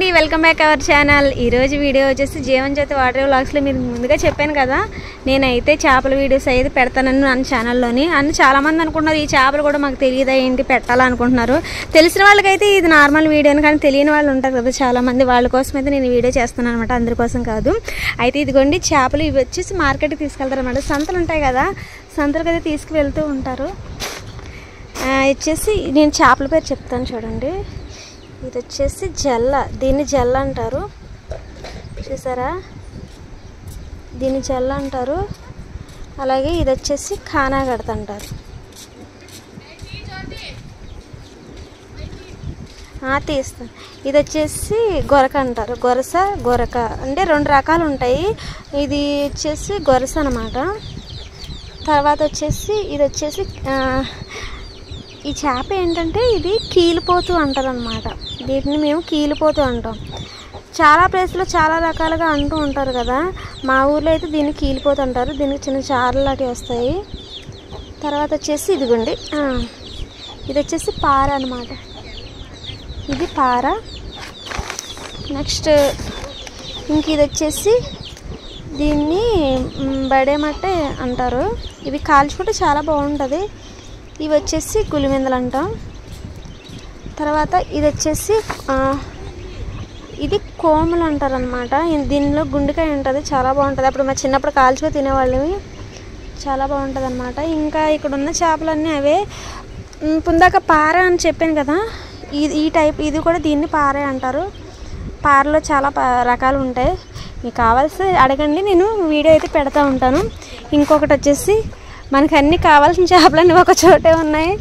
అండి, welcome back our channel. ఈరోజు video వచ్చేసి జీవన్ జ్యోతి వాటర్ వ్లాగ్స్లో మీరు ముందుగా చెప్పాను కదా, నేనైతే చేపల వీడియోస్ అయితే పెడతానని నా ఛానల్లోని. అని చాలామంది అనుకుంటున్నారు ఈ చేపలు కూడా మాకు తెలియదా ఏంటి పెట్టాలనుకుంటున్నారు. తెలిసిన వాళ్ళకైతే ఇది నార్మల్ వీడియోని, కానీ తెలియని వాళ్ళు ఉంటారు కదా చాలామంది, వాళ్ళ కోసం అయితే నేను వీడియో చేస్తున్నాను అనమాట, అందరి కోసం కాదు. అయితే ఇదిగోండి చేపలు, ఇవి వచ్చేసి మార్కెట్కి తీసుకెళ్తారు అనమాట. సంతలు ఉంటాయి కదా, సంతలకు అయితే తీసుకువెళ్తూ ఉంటారు. వచ్చేసి నేను చేపల పేరు చెప్తాను చూడండి. ఇది వచ్చేసి జల్ల, దీన్ని జల్ల అంటారు, చూసారా, దీన్ని జల్ల అంటారు. అలాగే ఇది వచ్చేసి ఖానాగడత అంటారు. తీస్తాను. ఇది వచ్చేసి గొరక అంటారు, గొరస గొరక అంటే రెండు రకాలు ఉంటాయి. ఇది వచ్చేసి గొరస అన్నమాట. తర్వాత వచ్చేసి ఇది వచ్చేసి ఈ చేప ఏంటంటే ఇది కీలిపోతూ అంటారు అనమాట. వీటిని మేము కీలిపోతూ అంటాం. చాలా ప్లేస్లో చాలా రకాలుగా అంటూ ఉంటారు కదా, మా ఊర్లో అయితే దీన్ని కీలిపోతూ అంటారు. దీనికి చిన్న చారలు లాంటివి వస్తాయి. తర్వాత వచ్చేసి ఇదిగోండి, ఇది వచ్చేసి పార అనమాట. ఇది పార. నెక్స్ట్ ఇంక ఇది వచ్చేసి దీన్ని బడేమట్టే అంటారు. ఇవి కాల్చుకుంటే చాలా బాగుంటుంది. ఇవి వచ్చేసి గులిమెందలు అంటాం. తర్వాత ఇది వచ్చేసి ఇది కోములు అంటారు అనమాట. దీనిలో గుండెకాయ ఉంటుంది, చాలా బాగుంటుంది. అప్పుడు మా చిన్నప్పుడు కాల్చుకొని తినేవాళ్ళవి, చాలా బాగుంటుంది అనమాట. ఇంకా ఇక్కడ ఉన్న చేపలన్నీ అవే. పుందాక పార అని చెప్పాను కదా, ఈ టైప్ ఇది కూడా దీన్ని పారే అంటారు. పారలో చాలా రకాలు ఉంటాయి, మీకు కావాల్సి అడగండి, నేను వీడియో అయితే పెడతా ఉంటాను. ఇంకొకటి వచ్చేసి మనకు అన్నీ కావాల్సిన చేపలన్నీ ఒక చోటే ఉన్నాయి.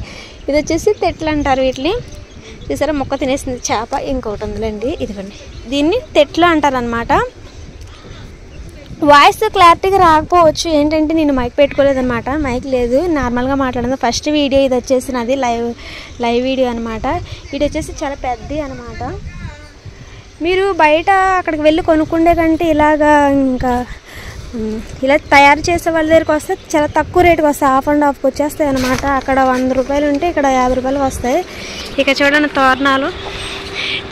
ఇది వచ్చేసి తెట్లు అంటారు వీటిని, చూసారా మొక్క తినేసింది చేప. ఇంకొకటి ఉందిలేండి, ఇదిగోండి, దీన్ని తెట్లు అంటారు అనమాట. వాయిస్ క్లారిటీగా రాకపోవచ్చు, ఏంటంటే నేను మైక్ పెట్టుకోలేదన్నమాట, మైక్ లేదు, నార్మల్గా మాట్లాడదు. ఫస్ట్ వీడియో ఇది వచ్చేసి నాది లైవ్ వీడియో అనమాట. ఇది వచ్చేసి చాలా పెద్దది అనమాట. మీరు బయట అక్కడికి వెళ్ళి కొనుక్కుండే కంటే ఇలాగా ఇంకా ఇలా తయారు చేసే వాళ్ళ దగ్గరికి వస్తే చాలా తక్కువ రేటుకి వస్తాయి, హాఫ్ అండ్ హాఫ్కి వచ్చేస్తాయి అనమాట. అక్కడ 100 రూపాయలు ఉంటే ఇక్కడ 50 రూపాయలు వస్తాయి. ఇక చూడండి తోరణాలు,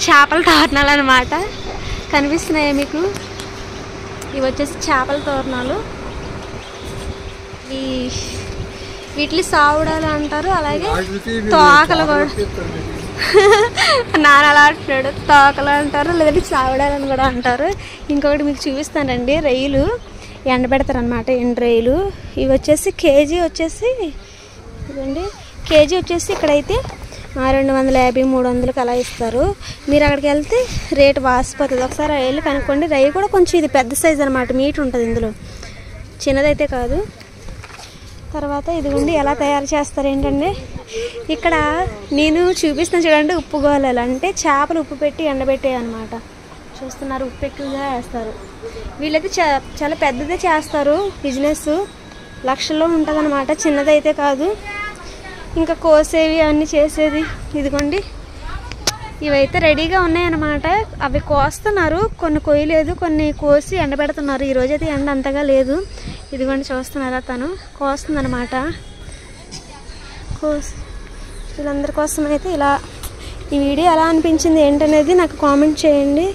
చేపల తోరణాలు అనమాట, కనిపిస్తున్నాయి మీకు. ఇవి వచ్చేసి చేపల తోరణాలు. వీటిని సావుడాలు అంటారు. అలాగే తోకలు కూడా నానలా అంటున్నాడు, తోకలు అంటారు, లేదంటే సావుడాలని కూడా అంటారు. ఇంకొకటి మీకు చూపిస్తానండి, రొయ్యలు ఎండబెడతారు అనమాట, ఎండు రొయ్యలు. ఇవి వచ్చేసి కేజీ వచ్చేసి ఇదండి, కేజీ వచ్చేసి ఇక్కడైతే 250, 300కి అలా ఇస్తారు. మీరు అక్కడికి వెళ్తే రేటు వాసిపోతుంది, ఒకసారి వెళ్ళి కనుక్కోండి. రొయ్య కూడా కొంచెం ఇది పెద్ద సైజు అనమాట, మీట్ ఉంటుంది ఇందులో, చిన్నదైతే కాదు. తర్వాత ఇదిగోండి ఎలా తయారు చేస్తారు ఏంటంటే, ఇక్కడ నేను చూపిస్తాను చూడండి, ఉప్పు గోళాలు అంటే చేపలు ఉప్పు పెట్టి ఎండబెట్టాయి అనమాట. చూస్తున్నారు, ఉప్పు ఎక్కువగా వేస్తారు. వీళ్ళైతే చాలా పెద్దదే చేస్తారు, బిజినెస్ లక్షల్లో ఉంటుంది అనమాట, చిన్నదైతే కాదు. ఇంకా కోసేవి అన్నీ చేసేది ఇదిగోండి, ఇవైతే రెడీగా ఉన్నాయన్నమాట. అవి కోస్తున్నారు, కొన్ని కొయ్యలేదు, కొన్ని కోసి ఎండబెడుతున్నారు. ఈరోజైతే ఎండ అంతగా లేదు. ఇదిగోండి చూస్తున్నారా, తను కోస్తుందన్నమాట. వీళ్ళందరి కోసం అయితే ఇలా. ఈ వీడియో ఎలా అనిపించింది ఏంటనేది నాకు కామెంట్ చేయండి.